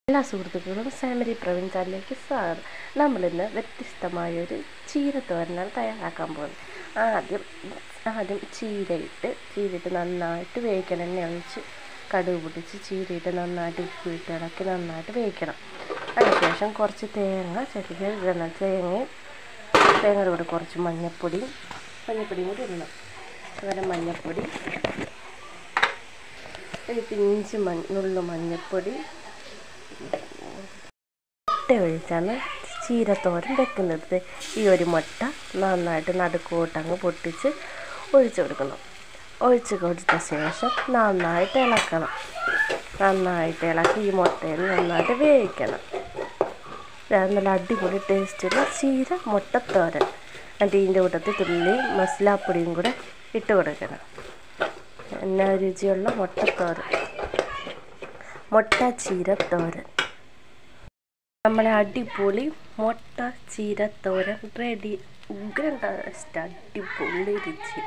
എല്ലാ സുഹൃത്തുക്കളും സാമരി പ്രവീൺ ചാനലിലേക്ക് സ്വാഗതം. നമ്മളിന്ന് വ്യത്യസ്തമായൊരു ചീരത്തോരനാണ് തയ്യാറാക്കാൻ പോകുന്നത്. ആദ്യം ചീരയിട്ട് നന്നായിട്ട് വേവിക്കണം. എണ്ണ ഒഴിച്ച് കടുക് പൊട്ടിച്ച് ചീരയിട്ട് നന്നായിട്ട് ഉപ്പിട്ട് ഇളക്കി നന്നായിട്ട് വേവിക്കണം. അതിനുശേഷം കുറച്ച് തേങ്ങ ഇടണം. തേങ്ങയുടെ കൂടെ കുറച്ച് മഞ്ഞൾപ്പൊടിയും കൂടി ഇടണം. അതുപോലെ മഞ്ഞൾപ്പൊടി, ഒരു പിഞ്ച് നുള്ളു മഞ്ഞൾപ്പൊടി. മുട്ട ഒഴിച്ചാണ് ചീരത്തോരൻ വെക്കുന്നത്. ഈ ഒരു മുട്ട നന്നായിട്ട് നടുക്കോട്ടങ്ങ് പൊട്ടിച്ച് ഒഴിച്ചു കൊടുക്കണം. ഒഴിച്ച് കൊടുത്ത ശേഷം നന്നായിട്ട് ഇളക്കണം. നന്നായിട്ട് ഇളക്കി ഈ മുട്ടയിൽ നന്നായിട്ട് വേവിക്കണം. നല്ല അടിപൊളി ടേസ്റ്റുള്ള ചീര മുട്ടത്തോരൻ. എന്നിട്ട് ഇതിൻ്റെ കൂട്ടത്തിൽ തുള്ളി മസാലപ്പൊടിയും കൂടെ ഇട്ട് കൊടുക്കണം. എന്നാ രുചിയുള്ള മുട്ട ചീരത്തോരൻ. നമ്മളെ അടിപൊളി മുട്ട ചീരത്തോരൻ റെഡി. ഉഗ്രൻ ടേസ്റ്റ്, അടിപൊളി രുചി.